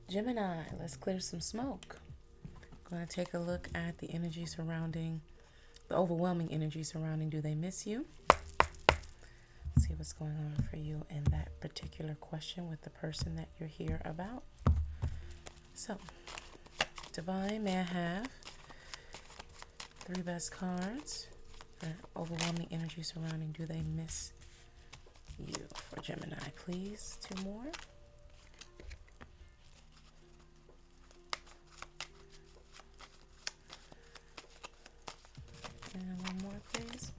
Gemini, let's clear some smoke. Going to take a look at the energy surrounding, the overwhelming energy surrounding do they miss you? See what's going on for you in that particular question with the person that you're here about. So, Divine, may I have 3 best cards for overwhelming energy surrounding do they miss you for Gemini, please? 2 more. And 1 more, please.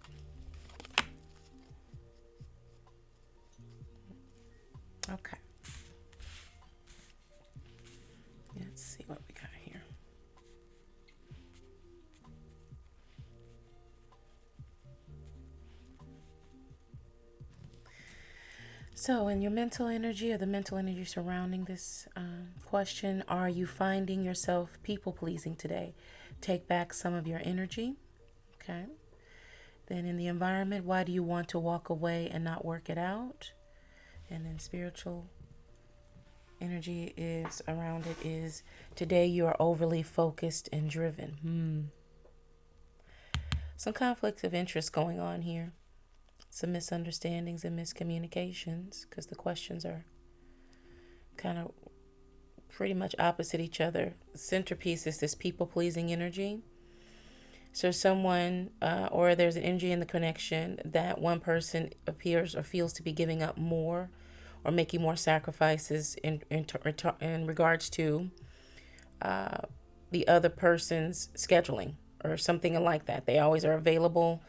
Okay. Let's see what we got here. So, in your mental energy or the mental energy surrounding this question, are you finding yourself people pleasing today? Take back some of your energy. Okay. Then, in the environment, why do you want to walk away and not work it out? And then, spiritual energy is around it is today you are overly focused and driven. Some conflicts of interest going on here. Some misunderstandings and miscommunications because the questions are kind of pretty much opposite each other. The centerpiece is this people-pleasing energy. So someone or there's an energy in the connection that one person appears or feels to be giving up more or making more sacrifices in regards to the other person's scheduling or something like that. They always are available.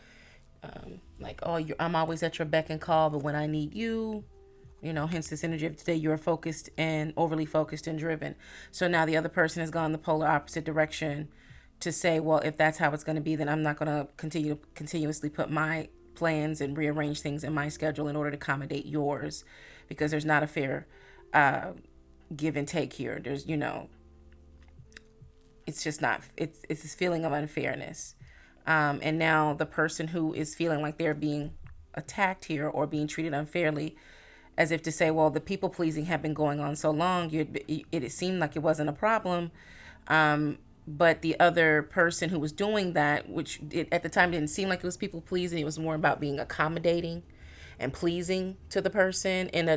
Like, oh, I'm always at your beck and call, but when I need you, hence this energy of today, you're focused and overly focused and driven. So now the other person has gone the polar opposite direction to say, well, if that's how it's going to be, then I'm not going to continuously put my plans and rearrange things in my schedule in order to accommodate yours, because there's not a fair give and take here. There's, it's just not, it's this feeling of unfairness. And now the person who is feeling like they're being attacked here or being treated unfairly, as if to say, well, the people pleasing have been going on so long, it seemed like it wasn't a problem. But the other person who was doing that, which at the time didn't seem like it was people pleasing, it was more about being accommodating and pleasing to the person in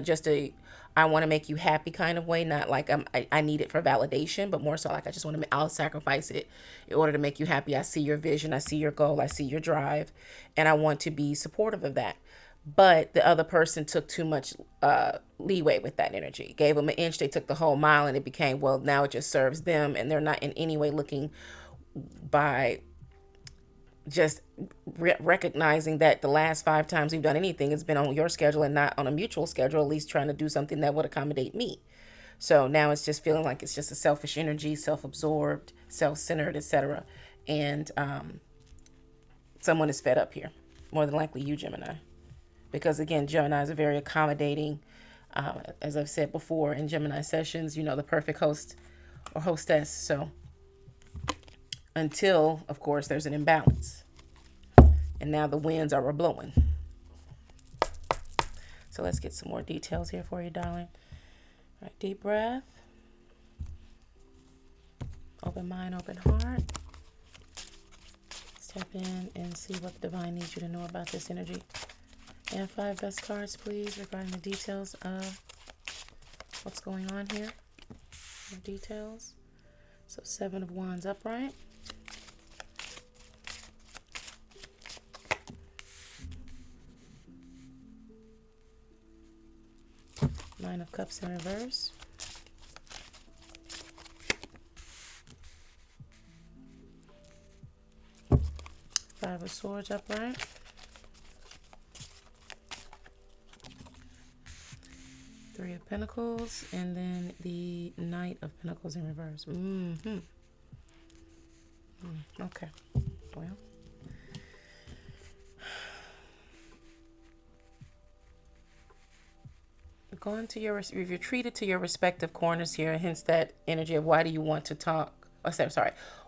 I want to make you happy kind of way, not like I need it for validation, but more so like I just want to, I'll sacrifice it in order to make you happy. I see your vision, I see your goal, I see your drive, and I want to be supportive of that. But the other person took too much leeway with that energy, gave them an inch, they took the whole mile, and it became, well, now it just serves them, and they're not in any way looking by just recognizing that the last 5 times we've done anything, it's been on your schedule and not on a mutual schedule, at least trying to do something that would accommodate me. So now it's just feeling like it's just a selfish energy, self-absorbed, self-centered, etc. And someone is fed up here. More than likely you, Gemini. Because again, Gemini is a very accommodating, as I've said before in Gemini sessions, the perfect host or hostess. So until, of course, there's an imbalance. And now the winds are blowing. So let's get some more details here for you, darling. All right, deep breath. Open mind, open heart. Step in and see what the divine needs you to know about this energy. And 5 best cards, please, regarding the details of what's going on here. The details. So 7 of Wands upright. Nine of Cups in reverse. Five of Swords upright. Three of Pentacles, and then the Knight of Pentacles in reverse. Okay. Well. Going to you've retreated to your respective corners here, hence that energy of why do you want to talk,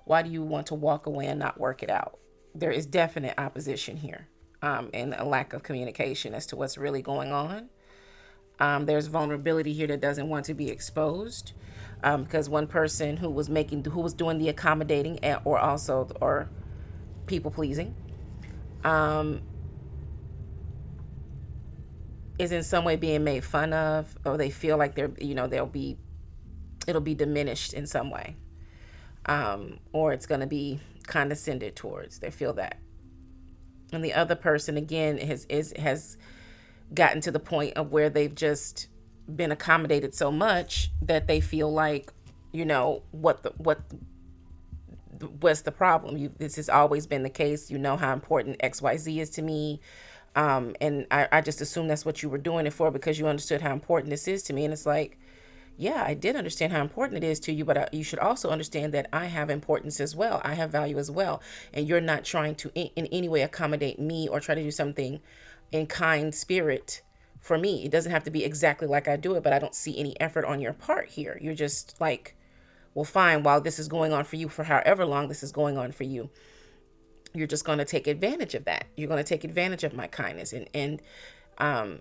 why do you want to walk away and not work it out? There is definite opposition here, and a lack of communication as to what's really going on. There's vulnerability here that doesn't want to be exposed, because one person who was doing the accommodating or people pleasing, um, is in some way being made fun of, or they feel like it'll be diminished in some way, or it's going to be condescended towards. They feel that, and the other person again has gotten to the point of where they've just been accommodated so much that they feel like, what's the problem? This has always been the case. You know how important XYZ is to me. And I just assumed that's what you were doing it for, because you understood how important this is to me. And it's like, yeah, I did understand how important it is to you, but you should also understand that I have importance as well. I have value as well. And you're not trying to in any way accommodate me or try to do something in kind spirit for me. It doesn't have to be exactly like I do it, but I don't see any effort on your part here. You're just like, well, fine, while this is going on for you, for however long this is going on for you, you're just going to take advantage of that. You're going to take advantage of my kindness. And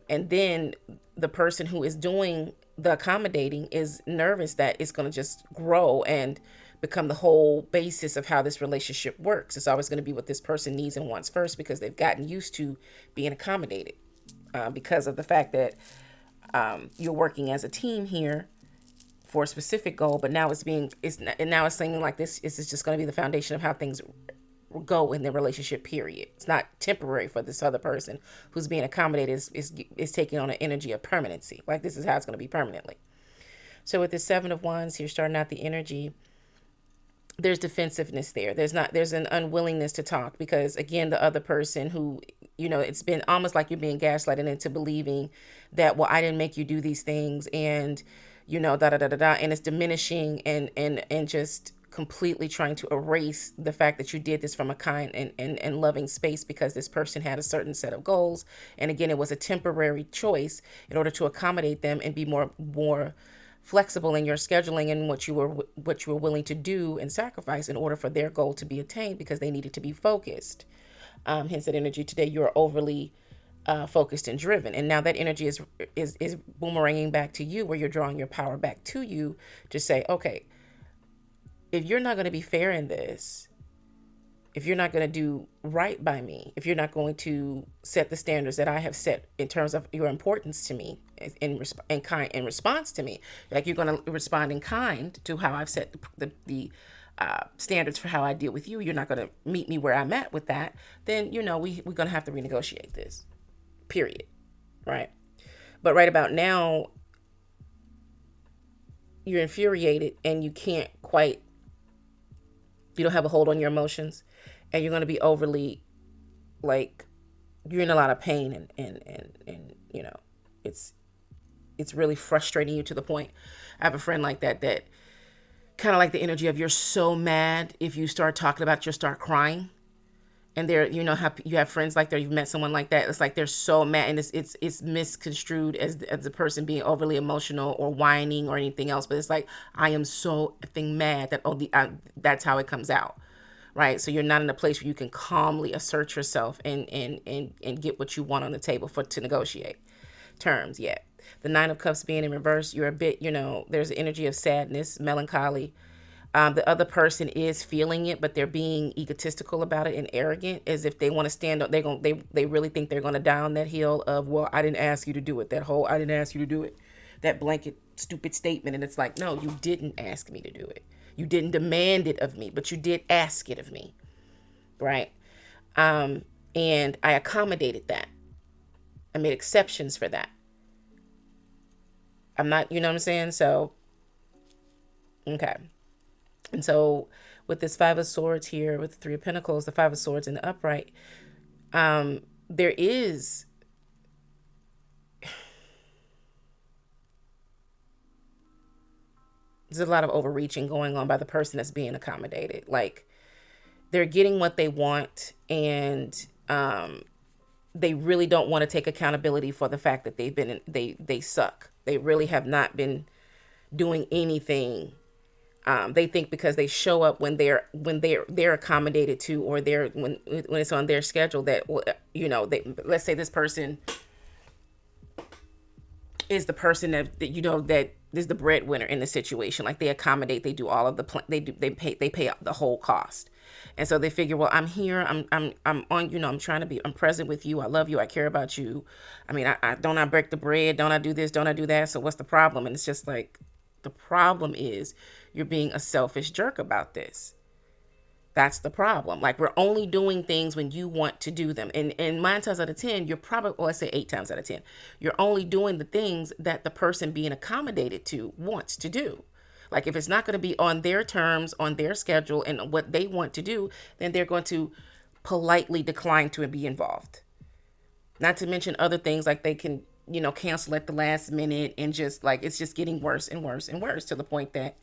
then the person who is doing the accommodating is nervous that it's going to just grow and become the whole basis of how this relationship works. It's always going to be what this person needs and wants first, because they've gotten used to being accommodated, because of the fact that you're working as a team here for a specific goal. But now it's seeming like this is just going to be the foundation of how things go in the relationship, period. It's not temporary for this other person who's being accommodated is taking on an energy of permanency. Like, this is how it's going to be permanently. So with the Seven of Wands here, starting out the energy, there's defensiveness there. There's an unwillingness to talk, because again, the other person who, it's been almost like you're being gaslighted into believing that, well, I didn't make you do these things, and da da da da da, and it's diminishing and just completely trying to erase the fact that you did this from a kind and loving space, because this person had a certain set of goals. And again, it was a temporary choice in order to accommodate them and be more flexible in your scheduling and what you were willing to do and sacrifice in order for their goal to be attained, because they needed to be focused. Hence that energy today, you're overly focused and driven. And now that energy is boomeranging back to you, where you're drawing your power back to you to say, okay, if you're not going to be fair in this, if you're not going to do right by me, if you're not going to set the standards that I have set in terms of your importance to me in response to me, like you're going to respond in kind to how I've set the standards for how I deal with you, you're not going to meet me where I'm at with that, then, we're going to have to renegotiate this, period. Right. But right about now, you're infuriated and you don't have a hold on your emotions, and you're going to be overly, like, you're in a lot of pain, and it's really frustrating you to the point. I have a friend like that kind of like the energy of, you're so mad, if you start talking about it, you'll start crying. And how you have friends like that, you've met someone like that. It's like they're so mad, and it's misconstrued as the person being overly emotional or whining or anything else. But it's like, I am so effing mad that that's how it comes out, right? So you're not in a place where you can calmly assert yourself and get what you want on the table to negotiate terms yet. The Nine of Cups being in reverse, you're a bit, there's an energy of sadness, melancholy. The other person is feeling it, but they're being egotistical about it and arrogant, as if they want to stand up. They really think they're going to die on that hill of, well, I didn't ask you to do it. That whole, I didn't ask you to do it, that blanket stupid statement. And it's like, no, you didn't ask me to do it. You didn't demand it of me, but you did ask it of me. Right. And I accommodated that. I made exceptions for that. I'm not, you know what I'm saying? So, okay. And so with this Five of Swords here, with the Three of Pentacles, the Five of Swords in the upright, there's a lot of overreaching going on by the person that's being accommodated. Like, they're getting what they want, and they really don't want to take accountability for the fact that they suck. They really have not been doing anything. They think because they show up when they're accommodated to, or when it's on their schedule, that, let's say this person is the person that that is the breadwinner in the situation. Like they accommodate, they do all of the they pay the whole cost. And so they figure, well, I'm here, I'm on, I'm trying to be, I'm present with you, I love you, I care about you. I mean, I don't, I break the bread, don't I do this, don't I do that? So what's the problem? And it's just like, the problem is you're being a selfish jerk about this. That's the problem. Like, we're only doing things when you want to do them. And 9 times out of 10, you're probably, well, let's say 8 times out of 10, you're only doing the things that the person being accommodated to wants to do. Like, if it's not going to be on their terms, on their schedule, and what they want to do, then they're going to politely decline to be involved. Not to mention other things, like they can, cancel at the last minute, and just like, it's just getting worse and worse and worse, to the point that,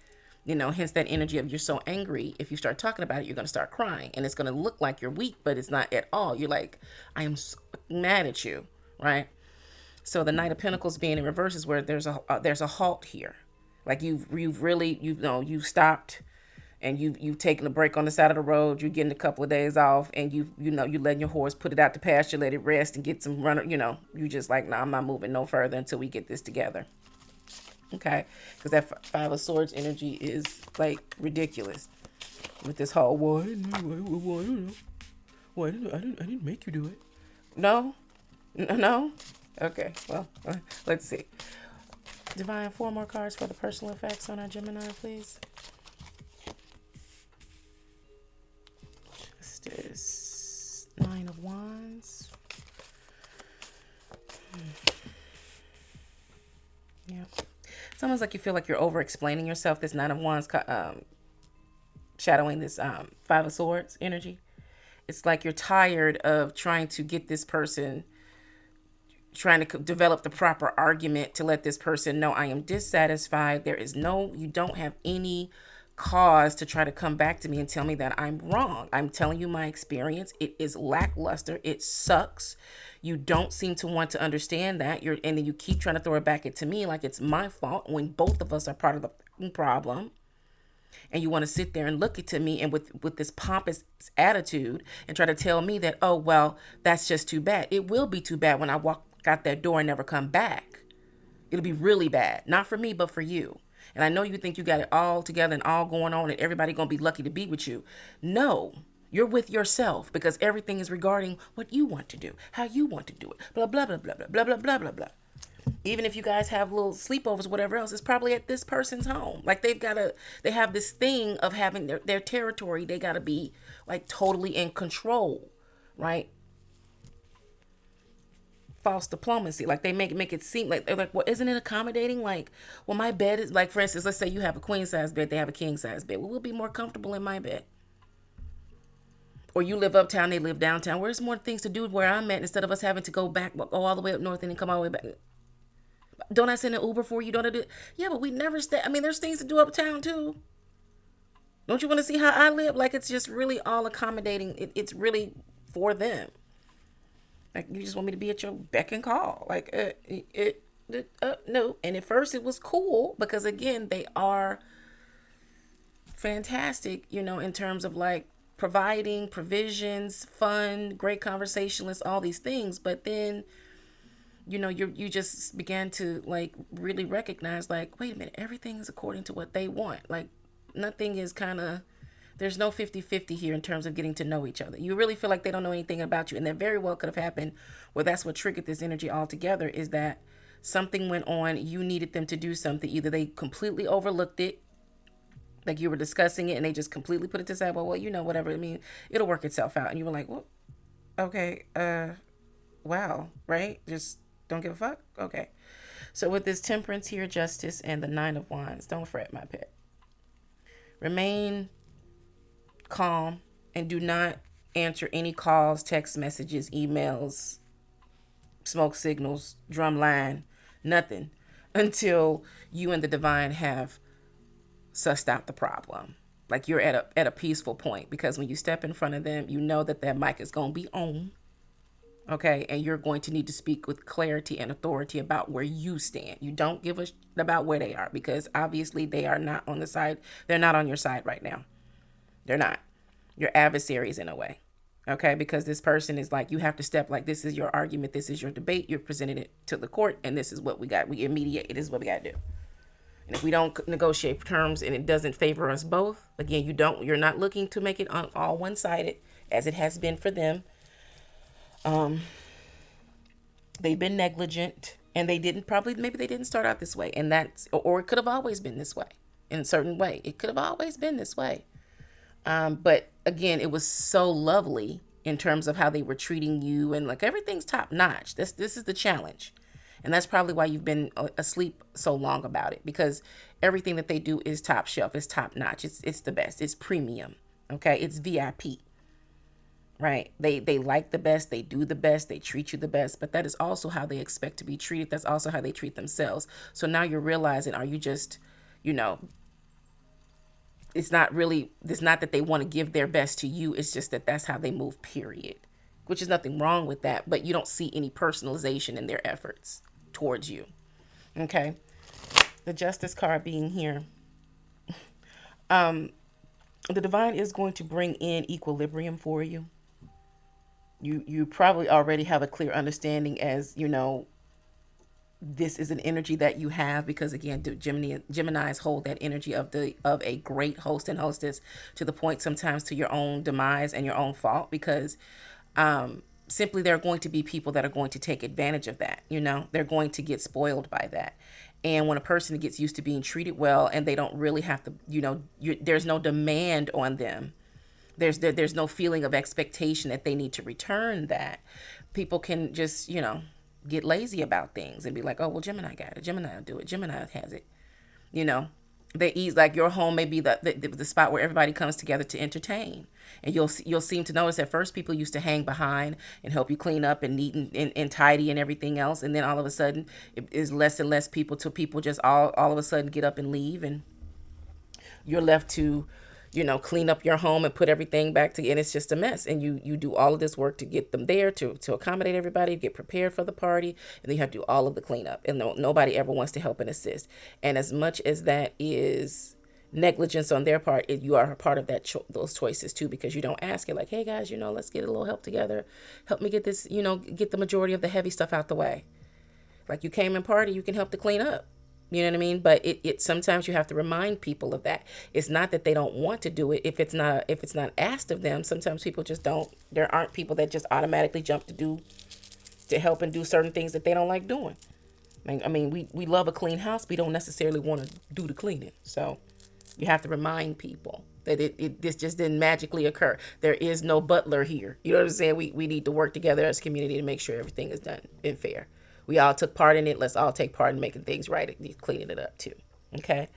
hence that energy of, you're so angry. If you start talking about it, you're going to start crying, and it's going to look like you're weak, but it's not at all. You're like, I am so mad at you, right? So the Knight of Pentacles being in reverse is where there's a halt here. Like, you've really, you've stopped, and you've taken a break on the side of the road. You're getting a couple of days off, and you letting your horse put it out to pasture, let it rest and get some runner. You just like, no, I'm not moving no further until we get this together. Okay, because that 5 of Swords energy is like ridiculous with this whole, well, I didn't make you do it. No. Okay, well, let's see. Divine, 4 more cards for the personal effects on our Gemini, please. Justice, 9 of Wands. Yeah. It's almost like you feel like you're over-explaining yourself. This 9 of Wands shadowing this 5 of Swords energy. It's like you're tired of trying to get this person, trying to develop the proper argument to let this person know, I am dissatisfied. You don't have any cause to try to come back to me and tell me that I'm wrong. I'm telling you my experience. It is lackluster. It sucks. You don't seem to want to understand that. And then you keep trying to throw it back into me like it's my fault, when both of us are part of the problem. And you want to sit there and look at me and with this pompous attitude and try to tell me that, oh, well, that's just too bad. It will be too bad when I walk out that door and never come back. It'll be really bad. Not for me, but for you. And I know you think you got it all together and all going on and everybody going to be lucky to be with you. No, you're with yourself, because everything is regarding what you want to do, how you want to do it, blah, blah, blah, blah, blah, blah, blah, blah, blah, blah. Even if you guys have little sleepovers, whatever else, it's probably at this person's home. Like, they have this thing of having their territory. They got to be like totally in control, right? False diplomacy. Like, they make it seem like, they're like, well, isn't it accommodating? Like, well, my bed is, like, for instance, let's say you have a queen size bed, they have a king size bed. Well, we'll be more comfortable in my bed. Or you live uptown, they live downtown. Where's more things to do where I'm at, instead of us having to go all the way up north and then come all the way back? Don't I send an Uber for you? Don't I do? Yeah, but we never stay. I mean, there's things to do uptown too. Don't you want to see how I live? Like, it's just really all accommodating. It's really for them. Like, you just want me to be at your beck and call. Like, no. And at first it was cool, because again, they are fantastic, in terms of like providing provisions, fun, great conversationalists, all these things. But then, you just began to like really recognize, like, wait a minute, everything is according to what they want. Like, nothing is there's no 50-50 here in terms of getting to know each other. You really feel like they don't know anything about you. And that very well could have happened. Well, that's what triggered this energy altogether, is that something went on. You needed them to do something. Either they completely overlooked it, like you were discussing it, and they just completely put it to the side. Well, whatever. I mean, it'll work itself out. And you were like, well, okay, wow, right? Just don't give a fuck. Okay. So with this Temperance here, Justice, and the 9 of Wands, don't fret, my pet. Remain calm and do not answer any calls, text messages, emails, smoke signals, drum line, nothing, until you and the divine have sussed out the problem. Like, you're at a peaceful point, because when you step in front of them, you know that mic is going to be on. Okay, and you're going to need to speak with clarity and authority about where you stand. You don't give a shit about where they are, because obviously they are not on the side. They're not on your side right now. They're not. Your adversaries in a way. Okay, because this person is like, you have to step, like, this is your argument, this is your debate, you're presenting it to the court, and this is what we got. We mediate. It is what we got to do. And if we don't negotiate terms and it doesn't favor us both, again, you're not looking to make it all one-sided as it has been for them. They've been negligent, and maybe they didn't start out this way, and or it could have always been this way in a certain way. It could have always been this way. But again, it was so lovely in terms of how they were treating you, and like everything's top notch. This is the challenge. And that's probably why you've been asleep so long about it, because everything that they do is top shelf. It's top notch. It's the best. It's premium. Okay. It's VIP, right? They like the best. They do the best. They treat you the best, but that is also how they expect to be treated. That's also how they treat themselves. So now you're realizing, are you just, it's not that they want to give their best to you. It's just that that's how they move, period, which is nothing wrong with that, but you don't see any personalization in their efforts towards you. Okay. The Justice card being here. The divine is going to bring in equilibrium for you. You probably already have a clear understanding, as this is an energy that you have, because again, Geminis hold that energy of a great host and hostess, to the point sometimes to your own demise and your own fault, because simply there are going to be people that are going to take advantage of that. They're going to get spoiled by that. And when a person gets used to being treated well, and they don't really have to, there's no demand on them. There's no feeling of expectation that they need to return that. People can just, get lazy about things and be like, oh, well, Gemini got it. Gemini will do it. Gemini has it. They ease, like your home may be the spot where everybody comes together to entertain. And you'll seem to notice at first people used to hang behind and help you clean up and neat and tidy and everything else. And then all of a sudden it is less and less people, till people just all of a sudden get up and leave, and you're left to clean up your home and put everything back together. And it's just a mess. And you do all of this work to get them there, to accommodate everybody, get prepared for the party. And then you have to do all of the cleanup. And nobody ever wants to help and assist. And as much as that is negligence on their part, you are a part of those choices too, because you don't ask it, like, hey guys, let's get a little help together. Help me get this, get the majority of the heavy stuff out the way. Like, you came and party, you can help to clean up. You know what I mean? But it sometimes you have to remind people of that. It's not that they don't want to do it. If it's not asked of them, sometimes people just don't. There aren't people that just automatically jump to help and do certain things that they don't like doing. I mean, we love a clean house. We don't necessarily want to do the cleaning. So you have to remind people that this just didn't magically occur. There is no butler here. You know what I'm saying? We need to work together as a community to make sure everything is done and fair. We all took part in it. Let's all take part in making things right, cleaning it up too. Okay.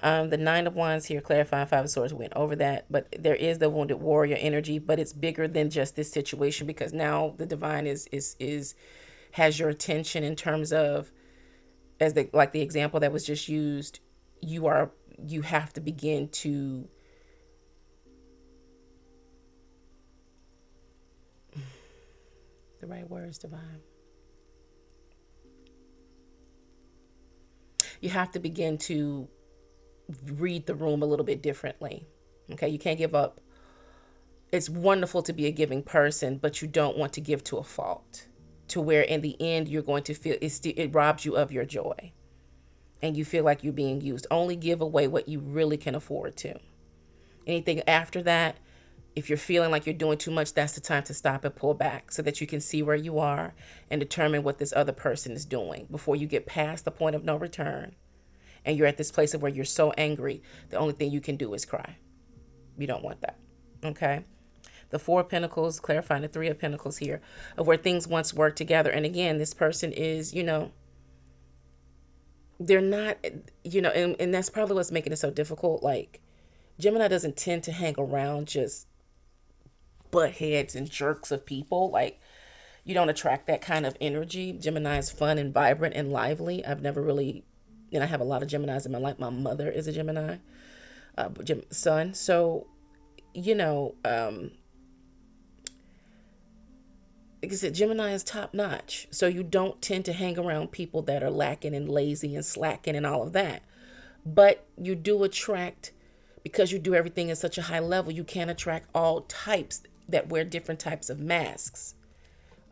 The Nine of Wands here, clarifying. Five of Swords, went over that, but there is the Wounded Warrior energy, but it's bigger than just this situation, because now the divine has your attention in terms of, like the example that was just used. You have to begin to the right words, divine. You have to begin to read the room a little bit differently. Okay, you can't give up. It's wonderful to be a giving person, but you don't want to give to a fault, to where in the end you're going to feel it robs you of your joy, and you feel like you're being used. Only give away what you really can afford to. Anything after that, if you're feeling like you're doing too much, that's the time to stop and pull back, so that you can see where you are and determine what this other person is doing before you get past the point of no return. And you're at this place of where you're so angry, the only thing you can do is cry. You don't want that. Okay. The Four of Pentacles, clarifying the Three of Pentacles here, of where things once worked together. And again, this person is, they're not, and that's probably what's making it so difficult. Like, Gemini doesn't tend to hang around just butt heads and jerks of people. Like, you don't attract that kind of energy. Gemini is fun and vibrant and lively. I've never really, I have a lot of Geminis in my life. My mother is a Gemini son. So, like I said, Gemini is top notch. So you don't tend to hang around people that are lacking and lazy and slacking and all of that. But you do attract, because you do everything at such a high level, you can attract all types that wear different types of masks.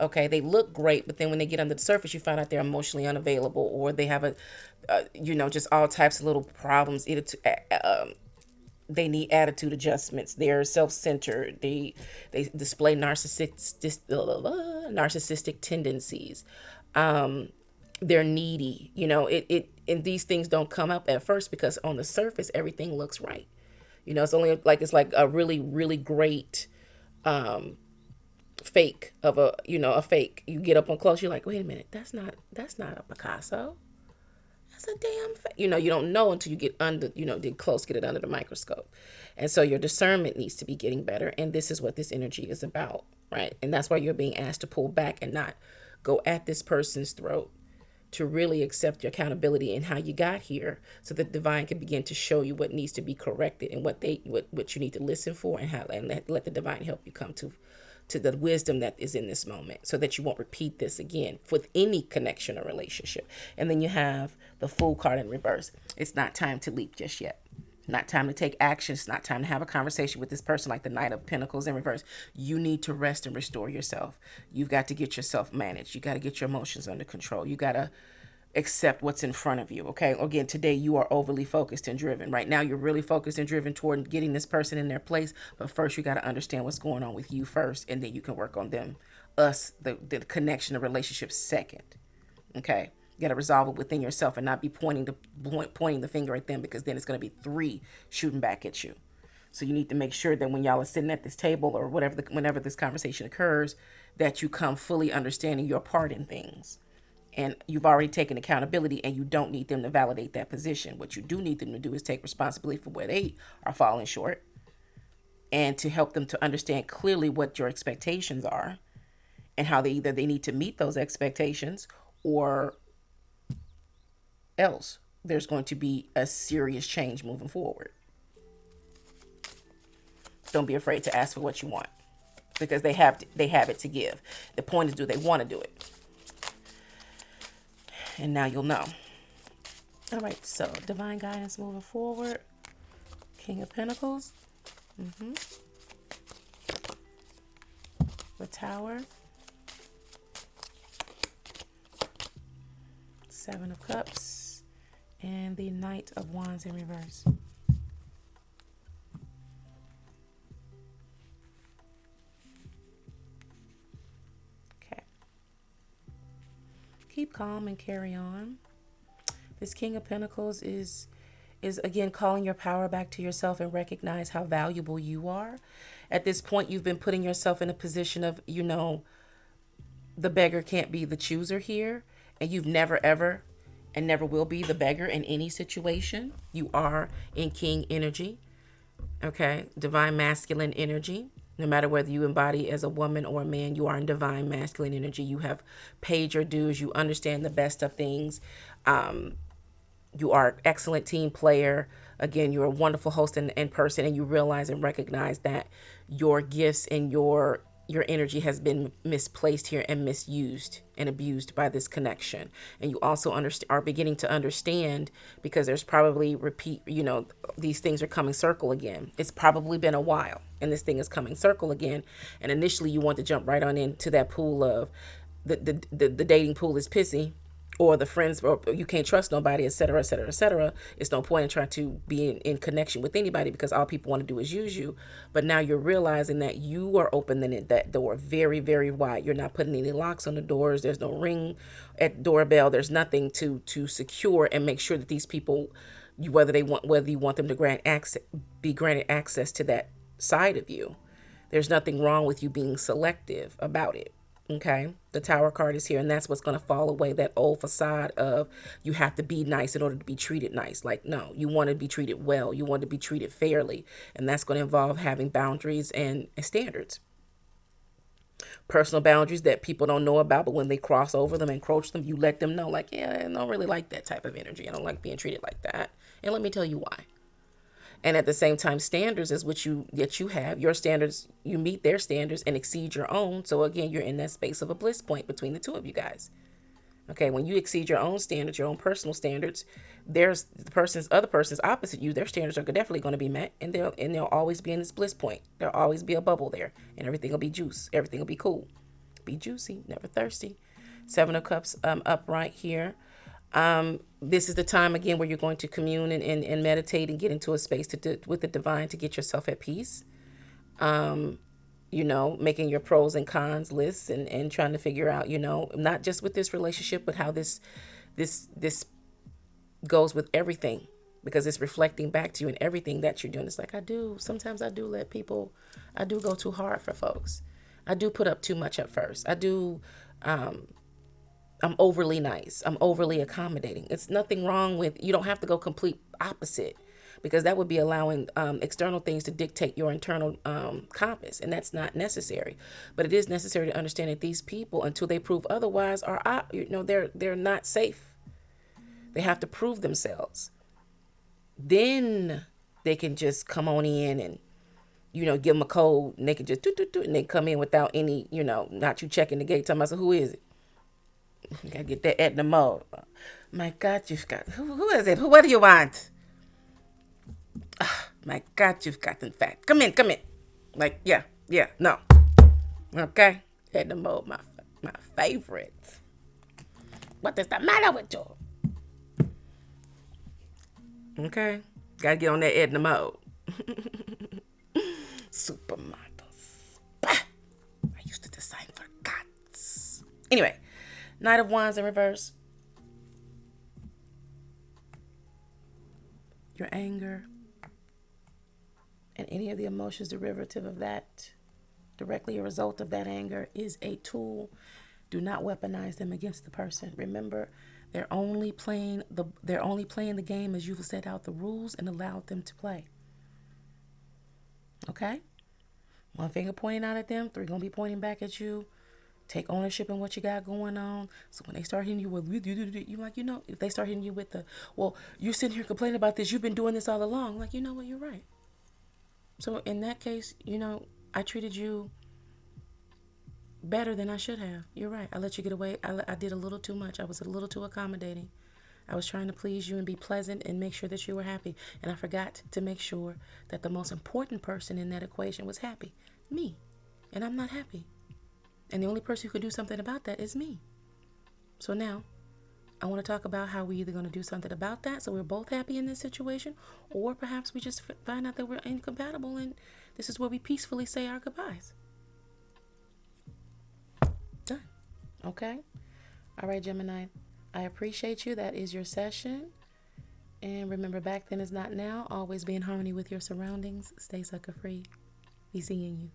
Okay, they look great, but then when they get under the surface, you find out they're emotionally unavailable, or they have just all types of little problems. Either they need attitude adjustments. They're self-centered. They display narcissistic tendencies. They're needy. And these things don't come up at first because on the surface everything looks right. It's like a really really great fake of a fake. You get up on close, you're like, wait a minute, that's not a Picasso. That's a damn fake. You don't know until you get get close, get it under the microscope. And so your discernment needs to be getting better. And this is what this energy is about, right? And that's why you're being asked to pull back and not go at this person's throat, to really accept your accountability and how you got here, so that divine can begin to show you what needs to be corrected and what you need to listen for, and let the divine help you come to the wisdom that is in this moment, so that you won't repeat this again with any connection or relationship. And then you have the Fool card in reverse. It's not time to leap just yet. Not time to take action. It's not time to have a conversation with this person, like the Knight of Pentacles in reverse. You need to rest and restore yourself. You've got to get yourself managed. You got to get your emotions under control. You got to accept what's in front of you. Okay. Again, today you are overly focused and driven. Right now, you're really focused and driven toward getting this person in their place. But first, you got to understand what's going on with you first, and then you can work on them, the connection, the relationship second. Okay. You got to resolve it within yourself and not be pointing the finger at them, because then it's going to be three shooting back at you. So you need to make sure that when y'all are sitting at this table, or whenever this conversation occurs, that you come fully understanding your part in things. And you've already taken accountability, and you don't need them to validate that position. What you do need them to do is take responsibility for where they are falling short, and to help them to understand clearly what your expectations are, and how they need to meet those expectations, or else there's going to be a serious change moving forward. Don't be afraid to ask for what you want, because they have it to give. The point is, do they want to do it? And now you'll know. All right, so divine guidance moving forward. King of Pentacles. The Tower. Seven of Cups. And the Knight of Wands in reverse. Keep calm and carry on. This King of Pentacles is again calling your power back to yourself, and recognize how valuable you are. At this point, you've been putting yourself in a position of, the beggar can't be the chooser here, and you've never ever and never will be the beggar in any situation. You are in king energy. Okay, divine masculine energy. No matter whether you embody as a woman or a man, you are in divine masculine energy. You have paid your dues. You understand the best of things. You are an excellent team player. Again, you're a wonderful host and person, and you realize and recognize that your gifts and your energy has been misplaced here and misused and abused by this connection. And you also are beginning to understand, because there's probably these things are coming circle again. It's probably been a while, and this thing is coming circle again. And initially you want to jump right on into that pool of the dating pool is pissy, or the friends, or you can't trust nobody, et cetera, et cetera, et cetera. It's no point in trying to be in connection with anybody, because all people want to do is use you. But now you're realizing that you are opening that door very, very wide. You're not putting any locks on the doors. There's no ring at the doorbell. There's nothing to secure and make sure that these people, whether you want them to be granted access to that side of you. There's nothing wrong with you being selective about it. Okay, the Tower card is here, and that's what's going to fall away, that old facade of you have to be nice in order to be treated nice. Like, no, you want to be treated well. You want to be treated fairly, and that's going to involve having boundaries and standards. Personal boundaries that people don't know about, but when they cross over them, encroach them, you let them know, like, yeah, I don't really like that type of energy. I don't like being treated like that. And let me tell you why. And at the same time, standards is what you have. Your standards, you meet their standards and exceed your own. So again, you're in that space of a bliss point between the two of you guys. Okay, when you exceed your own standards, your own personal standards, there's other person's opposite you. Their standards are definitely going to be met, and they'll always be in this bliss point. There'll always be a bubble there, and everything will be juice. Everything will be cool, be juicy, never thirsty. Seven of Cups up right here. This is the time again where you're going to commune and meditate and get into a space with the divine to get yourself at peace. Making your pros and cons lists and trying to figure out, not just with this relationship, but how this goes with everything, because it's reflecting back to you in everything that you're doing. It's like sometimes I do go too hard for folks. I do put up too much at first. I'm overly nice. I'm overly accommodating. It's nothing wrong with, you don't have to go complete opposite, because that would be allowing external things to dictate your internal compass, and that's not necessary. But it is necessary to understand that these people, until they prove otherwise, they're not safe. They have to prove themselves. Then they can just come on in and give them a code, and they can just and they come in without any, not you checking the gate, talking about, so who is it? You gotta get that Edna mode. My God, you've got, who is it? What do you want? My God, you've gotten fat. Come in. Like, yeah, no. Okay, Edna mode, my favorite. What is the matter with you? Okay, gotta get on that Edna mode. Supermodels. Bah! I used to design for gods. Anyway, Knight of Wands in reverse. Your anger and any of the emotions derivative of that, directly a result of that anger, is a tool. Do not weaponize them against the person. Remember, they're only playing the game as you've set out the rules and allowed them to play. Okay? One finger pointing out at them, three gonna be pointing back at you. Take ownership in what you got going on. So when they start hitting you with, you like, if they start hitting you with you're sitting here complaining about this, you've been doing this all along. Like, you know what, you're right. So in that case, I treated you better than I should have. You're right. I let you get away. I did a little too much. I was a little too accommodating. I was trying to please you and be pleasant and make sure that you were happy. And I forgot to make sure that the most important person in that equation was happy. Me. And I'm not happy. And the only person who could do something about that is me. So now, I want to talk about how we're either going to do something about that so we're both happy in this situation, or perhaps we just find out that we're incompatible and this is where we peacefully say our goodbyes. Done. Okay? All right, Gemini. I appreciate you. That is your session. And remember, back then is not now. Always be in harmony with your surroundings. Stay sucker free. Be seeing you.